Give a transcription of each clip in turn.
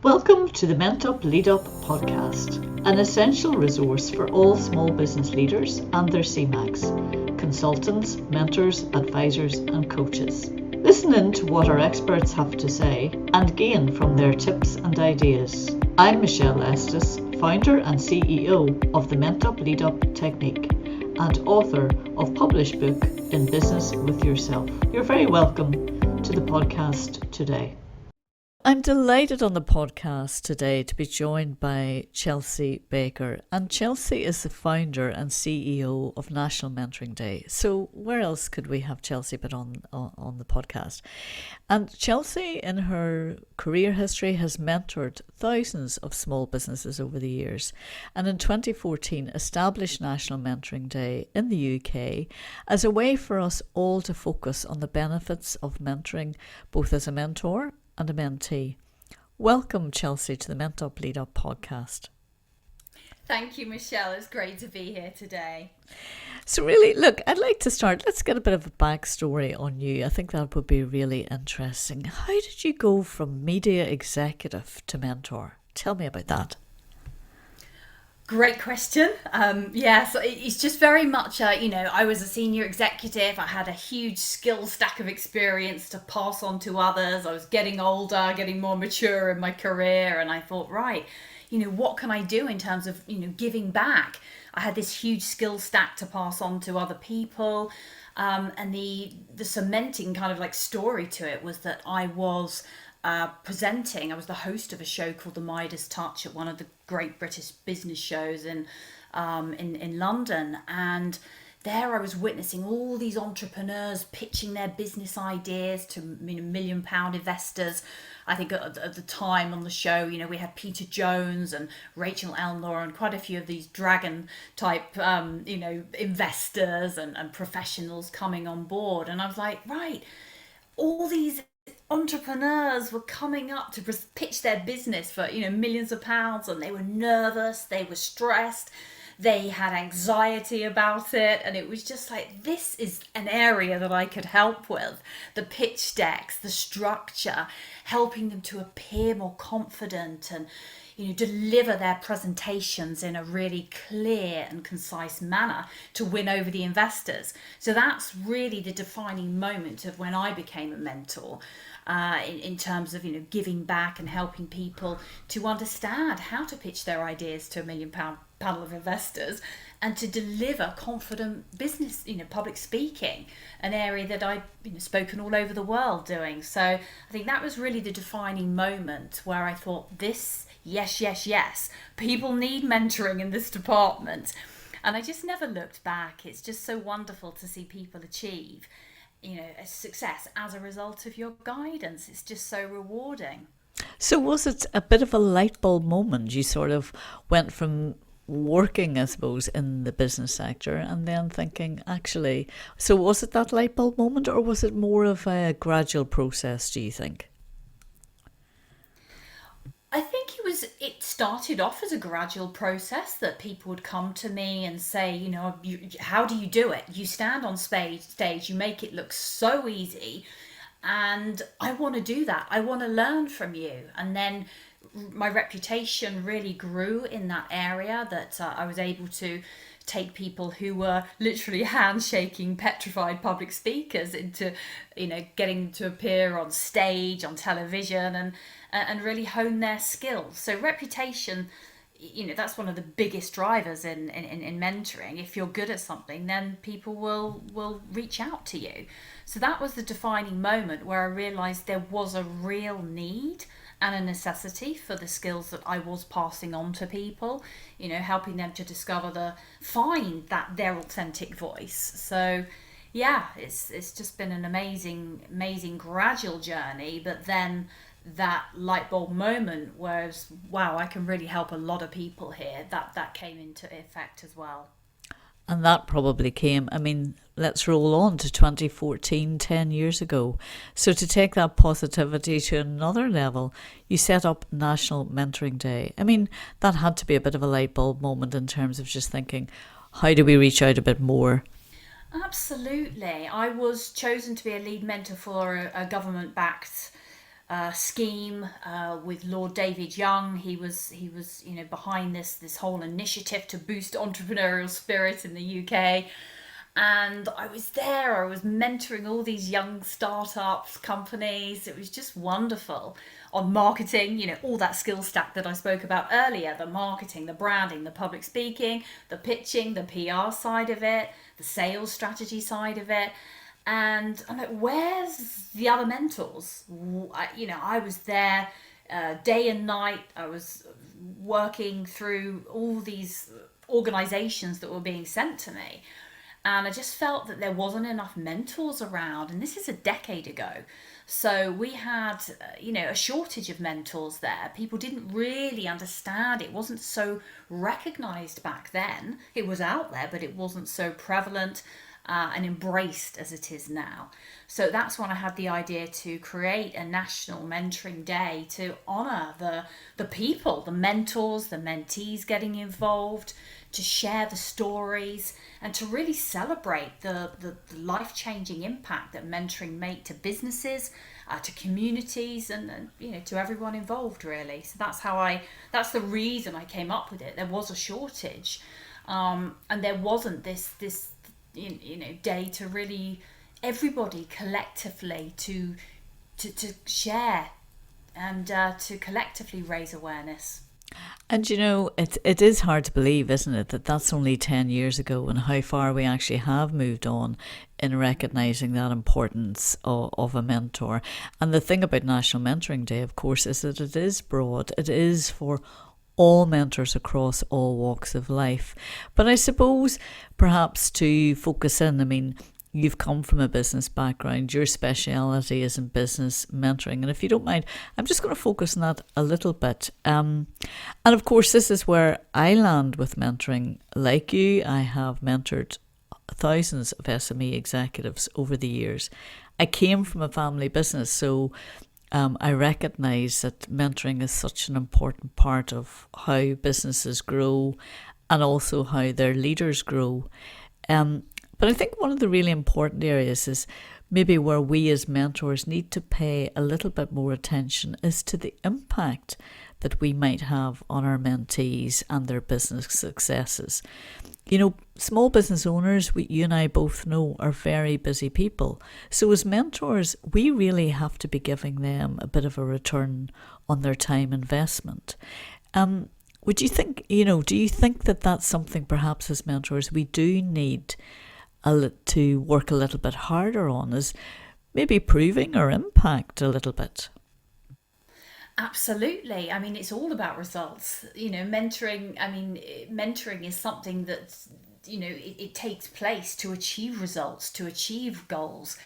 Welcome to the Mentup Lead Up podcast, an essential resource for all small business leaders and their CMAGs, consultants, mentors, advisors and coaches. Listen in to what our experts have to say and gain from their tips and ideas. I'm Michelle Estes, founder and CEO of the Mentup Lead Up technique and author of published book In Business With Yourself. You're very welcome to the podcast today. I'm delighted on the podcast today to be joined by Chelsey Baker. And Chelsey is the founder and CEO of National Mentoring Day. So where else could we have Chelsey but on the podcast? And Chelsey, in her career history, has mentored thousands of small businesses over the years. And in 2014, established National Mentoring Day in the UK as a way for us all to focus on the benefits of mentoring, both as a mentor and a mentee. Welcome, Chelsey, to the Mentup Lead Up podcast. Thank you, Michelle. It's great to be here today. So really, look, I'd like to start. Let's get a bit of a backstory on you. I think that would be really interesting. How did you go from media executive to mentor? Tell me about that. Great question. So it's just very much, I was a senior executive. I had a huge skill stack of experience to pass on to others. I was getting older, getting more mature in my career. And I thought, right, what can I do in terms of, giving back? I had this huge skill stack to pass on to other people. And the cementing kind of like story to it was that I was presenting. I was the host of a show called The Midas Touch at one of the great British business shows in London, and there I was witnessing all these entrepreneurs pitching their business ideas to £1 million investors. I think at the time on the show, we had Peter Jones and Rachel Elnor and quite a few of these dragon type, investors and professionals coming on board. And I was like, right, all these entrepreneurs were coming up to pitch their business for millions of pounds, and they were nervous, they were stressed, they had anxiety about it, and it was just like, this is an area that I could help with. The pitch decks, the structure, helping them to appear more confident and deliver their presentations in a really clear and concise manner to win over the investors. So that's really the defining moment of when I became a mentor, in terms of giving back and helping people to understand how to pitch their ideas to £1 million panel of investors and to deliver confident business, public speaking, an area that I've spoken all over the world doing. So I think that was really the defining moment where I thought, this, yes, people need mentoring in this department. And I just never looked back. It's just so wonderful to see people achieve a success as a result of your guidance. It's just so rewarding. So was it a bit of a light bulb moment? You sort of went from working, I suppose, in the business sector and then thinking, actually, so was it that light bulb moment, or was it more of a gradual process, do you think? I think it started off as a gradual process that people would come to me and say, how do you do it? You stand on stage, you make it look so easy, and I want to do that. I want to learn from you. And then my reputation really grew in that area, that I was able to take people who were literally handshaking, petrified public speakers into, getting to appear on stage, on television, and really hone their skills. So reputation, that's one of the biggest drivers in mentoring. If you're good at something, then people will reach out to you. So that was the defining moment where I realized there was a real need and a necessity for the skills that I was passing on to people, helping them to find their authentic voice. So yeah, it's just been an amazing gradual journey, but then that light bulb moment was, wow, I can really help a lot of people here. That came into effect as well. And that probably came, let's roll on to 2014, 10 years ago. So to take that positivity to another level, you set up National Mentoring Day. That had to be a bit of a light bulb moment in terms of just thinking, how do we reach out a bit more? Absolutely. I was chosen to be a lead mentor for a government-backed scheme with Lord David Young. He was behind this whole initiative to boost entrepreneurial spirit in the UK. And I was there, I was mentoring all these young startups, companies. It was just wonderful. On marketing, all that skill stack that I spoke about earlier, the marketing, the branding, the public speaking, the pitching, the PR side of it, the sales strategy side of it. And I'm like, where's the other mentors? I was there day and night. I was working through all these organizations that were being sent to me. And I just felt that there wasn't enough mentors around. And this is a decade ago. So we had, a shortage of mentors there. People didn't really understand. It wasn't so recognized back then. It was out there, but it wasn't so prevalent and embraced as it is now. So that's when I had the idea to create a national mentoring day to honour the people, the mentors, the mentees getting involved, to share the stories and to really celebrate the life-changing impact that mentoring make to businesses, to communities and to everyone involved really. So that's the reason I came up with it. There was a shortage and there wasn't this day to really everybody collectively to share and to collectively raise awareness. And it is hard to believe, isn't it, that that's only 10 years ago, and how far we actually have moved on in recognising that importance of a mentor. And the thing about National Mentoring Day, of course, is that it is broad. It is for all mentors across all walks of life. But I suppose perhaps to focus in, you've come from a business background, your speciality is in business mentoring. And if you don't mind, I'm just going to focus on that a little bit. And of course, this is where I land with mentoring. Like you, I have mentored thousands of SME executives over the years. I came from a family business, so I recognise that mentoring is such an important part of how businesses grow and also how their leaders grow. But I think one of the really important areas is maybe where we as mentors need to pay a little bit more attention is to the impact that we might have on our mentees and their business successes. Small business owners, you and I both know, are very busy people. So as mentors, we really have to be giving them a bit of a return on their time investment. Would you think, do you think that that's something perhaps as mentors we do need to work a little bit harder on, is maybe proving our impact a little bit? Absolutely. It's all about results. Mentoring is something that, it takes place to achieve results, to achieve goals.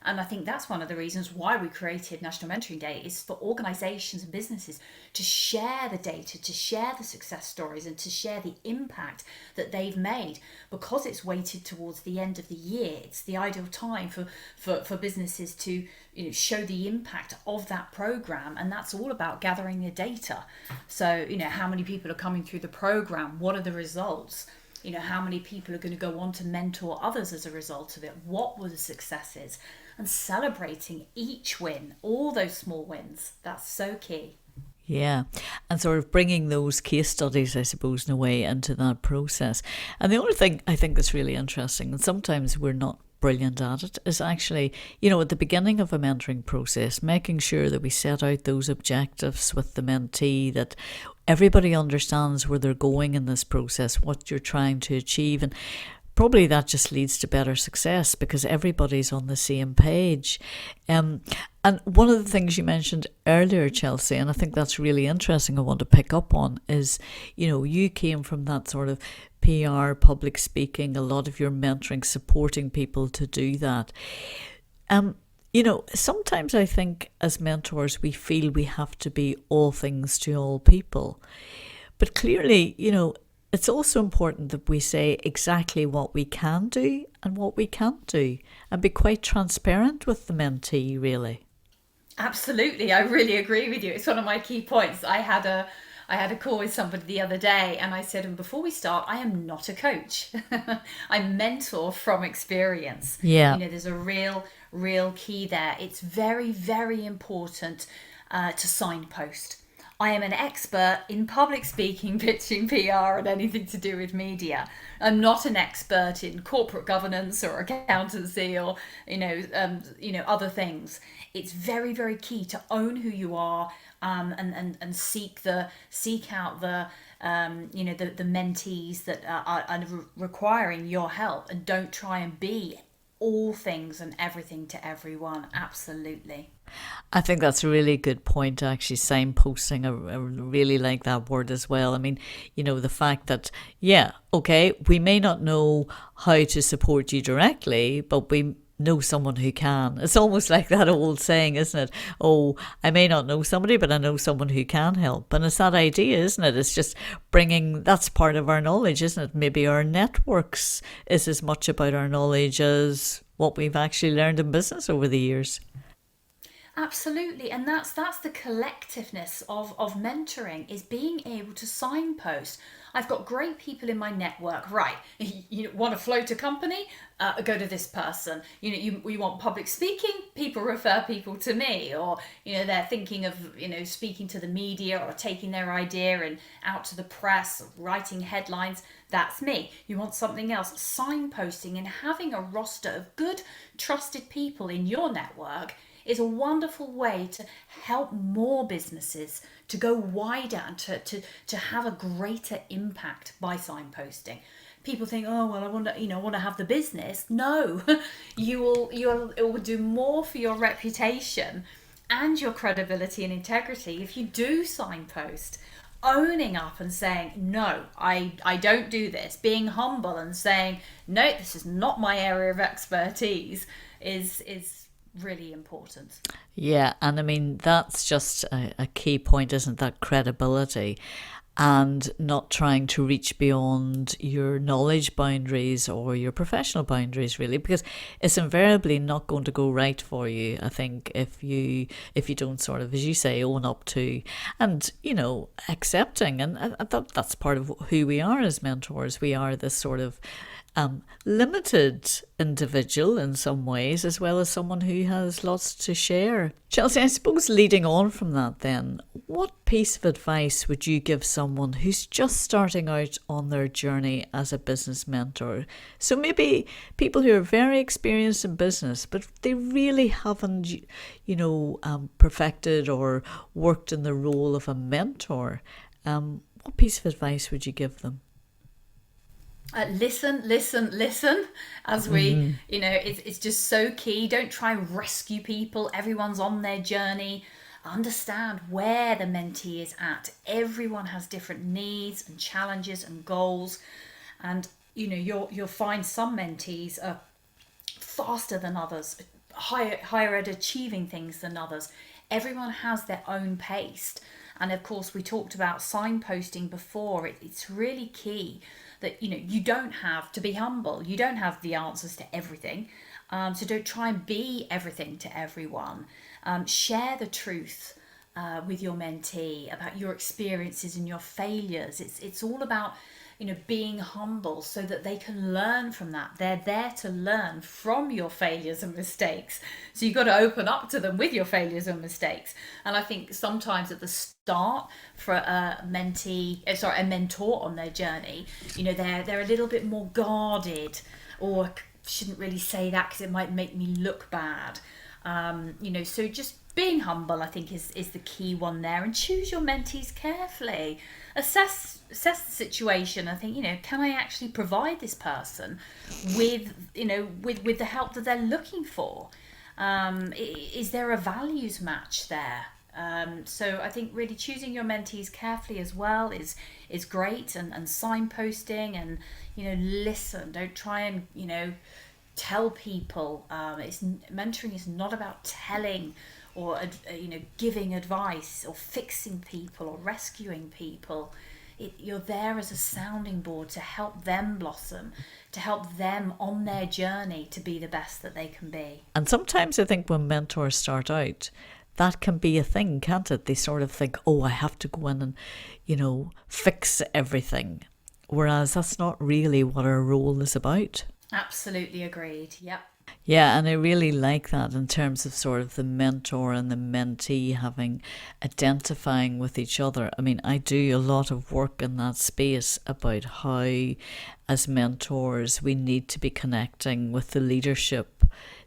And I think that's one of the reasons why we created National Mentoring Day, is for organisations and businesses to share the data, to share the success stories and to share the impact that they've made. Because it's weighted towards the end of the year, it's the ideal time for businesses to show the impact of that programme. And that's all about gathering the data. So, how many people are coming through the programme? What are the results? How many people are going to go on to mentor others as a result of it? What were the successes? And celebrating each win, all those small wins. That's so key. Yeah, and sort of bringing those case studies, I suppose, in a way into that process. And the other thing I think that's really interesting, and sometimes we're not brilliant at it, is actually, at the beginning of a mentoring process, making sure that we set out those objectives with the mentee, that everybody understands where they're going in this process, what you're trying to achieve. And probably that just leads to better success because everybody's on the same page. And one of the things you mentioned earlier, Chelsey, and I think that's really interesting, I want to pick up on, is, you came from that sort of PR, public speaking, a lot of your mentoring, supporting people to do that. Sometimes I think as mentors, we feel we have to be all things to all people. But clearly, it's also important that we say exactly what we can do and what we can't do and be quite transparent with the mentee, really. Absolutely. I really agree with you. It's one of my key points. I had a call with somebody the other day and I said, and before we start, I am not a coach. I mentor from experience. Yeah. There's a real real key there. It's very, very important to signpost. I am an expert in public speaking, pitching, PR, and anything to do with media. I'm not an expert in corporate governance or accountancy or other things. It's very, very key to own who you are, and seek out the mentees that are requiring your help, and don't try and be all things and everything to everyone. Absolutely. I think that's a really good point, actually, signposting. I really like that word as well. I mean, the fact that, yeah, okay, we may not know how to support you directly, but we know someone who can. It's almost like that old saying, isn't it? Oh, I may not know somebody, but I know someone who can help. And it's that idea, isn't it? It's just that's part of our knowledge, isn't it? Maybe our networks is as much about our knowledge as what we've actually learned in business over the years. Absolutely, and that's the collectiveness of mentoring, is being able to signpost. I've got great people in my network. Right, you want to float a company? Go to this person. You want public speaking? People refer people to me. Or they're thinking of speaking to the media or taking their idea and out to the press, writing headlines. That's me. You want something else? Signposting and having a roster of good, trusted people in your network is a wonderful way to help more businesses to go wider and to have a greater impact by signposting. People think, oh well, I want to have the business. No, it will do more for your reputation and your credibility and integrity if you do signpost. Owning up and saying, no, I don't do this. Being humble and saying, no, this is not my area of expertise is really important. Yeah, and I mean, that's just a key point, isn't that? Credibility, and not trying to reach beyond your knowledge boundaries or your professional boundaries, really, because it's invariably not going to go right for you, I think, if you don't sort of, as you say, own up to and accepting. And that's part of who we are as mentors. We are this sort of limited individual in some ways, as well as someone who has lots to share. Chelsey, I suppose leading on from that then, what piece of advice would you give someone who's just starting out on their journey as a business mentor? So maybe people who are very experienced in business, but they really haven't, perfected or worked in the role of a mentor. What piece of advice would you give them? Listen, as we, it's just so key. Don't try and rescue people. Everyone's on their journey. Understand where the mentee is at. Everyone has different needs and challenges and goals. And, you'll find some mentees are faster than others, higher at achieving things than others. Everyone has their own pace. And of course, we talked about signposting before. It's really key that you don't have to be humble. You don't have the answers to everything, so don't try and be everything to everyone. Share the truth with your mentee about your experiences and your failures. It's all about being humble so that they can learn from that. They're there to learn from your failures and mistakes. So you've got to open up to them with your failures and mistakes. And I think sometimes at the start for a mentor on their journey, they're a little bit more guarded, or shouldn't really say that because it might make me look bad. So just being humble, I think, is the key one there, and choose your mentees carefully. Assess the situation. I think, can I actually provide this person with the help that they're looking for? Is there a values match there? So I think really choosing your mentees carefully as well is great, and signposting, and listen. Don't try and tell people. Mentoring is not about telling or giving advice or fixing people or rescuing people. You're there as a sounding board to help them blossom, to help them on their journey to be the best that they can be. And sometimes I think when mentors start out, that can be a thing, can't it? They sort of think, oh, I have to go in and, fix everything. Whereas that's not really what our role is about. Absolutely agreed. Yep. Yeah, and I really like that in terms of sort of the mentor and the mentee identifying with each other. I mean, I do a lot of work in that space about how, as mentors, we need to be connecting with the leadership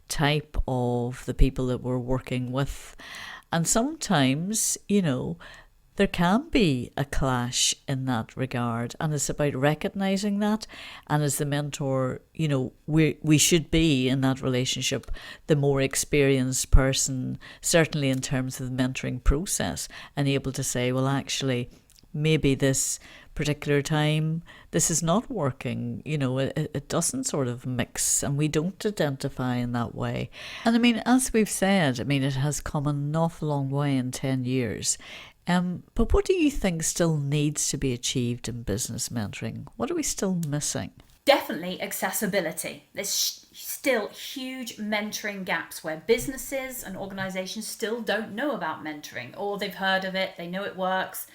type of the people that we're working with. And sometimes, there can be a clash in that regard, and it's about recognizing that. And as the mentor, we should be in that relationship the more experienced person, certainly in terms of the mentoring process, and able to say, well, actually, maybe this particular time this is not working. It doesn't sort of mix, and we don't identify in that way. And I mean, as we've said, it has come an awful long way in 10 years. But what do you think still needs to be achieved in business mentoring? What are we still missing? Definitely accessibility. There's still huge mentoring gaps where businesses and organizations still don't know about mentoring, or they've heard of it, they know it works,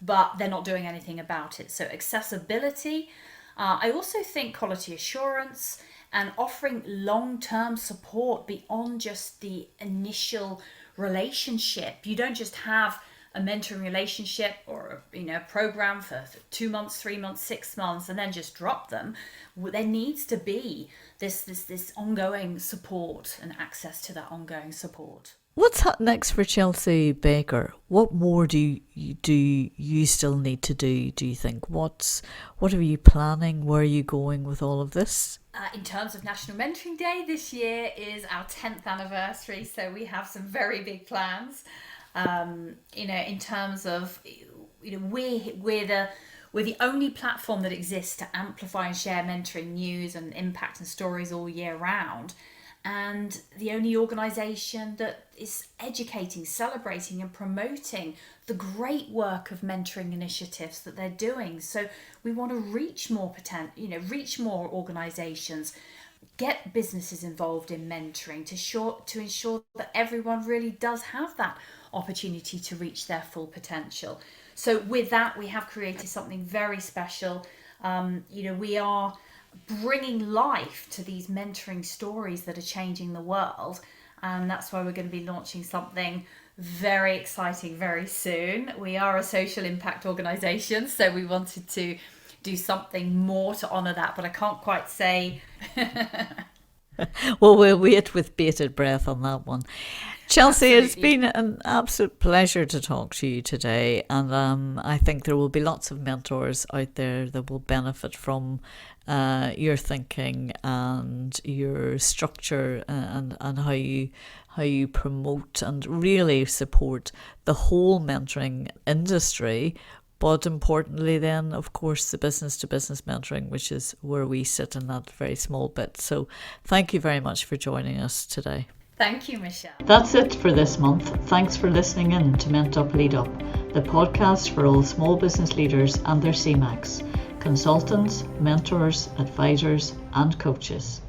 but they're not doing anything about it. So accessibility. I also think quality assurance and offering long-term support beyond just the initial relationship. You don't just have a mentoring relationship or a program for 2 months, 3 months, 6 months, and then just drop them. There needs to be this ongoing support and access to that ongoing support. What's next for Chelsey Baker? What more do you still need to do you think? What are you planning? Where are you going with all of this? In terms of National Mentoring Day, this year is our 10th anniversary, so we have some very big plans. In terms of, we're the only platform that exists to amplify and share mentoring news and impact and stories all year round, and the only organisation that is educating, celebrating and promoting the great work of mentoring initiatives that they're doing. So we want to reach more reach more organisations, get businesses involved in mentoring to ensure that everyone really does have that opportunity to reach their full potential. So with that, we have created something very special. We are bringing life to these mentoring stories that are changing the world, and that's why we're going to be launching something very exciting very soon. We are a social impact organisation, so we wanted to do something more to honour that, but I can't quite say. Well, we'll wait with bated breath on that one. Chelsey, Absolutely. It's been an absolute pleasure to talk to you today, and I think there will be lots of mentors out there that will benefit from your thinking and your structure and how you promote and really support the whole mentoring industry. But importantly then, of course, the business-to-business mentoring, which is where we sit in that very small bit. So thank you very much for joining us today. Thank you, Michelle. That's it for this month. Thanks for listening in to Ment Up Lead Up, the podcast for all small business leaders and their CMACs, consultants, mentors, advisors and coaches.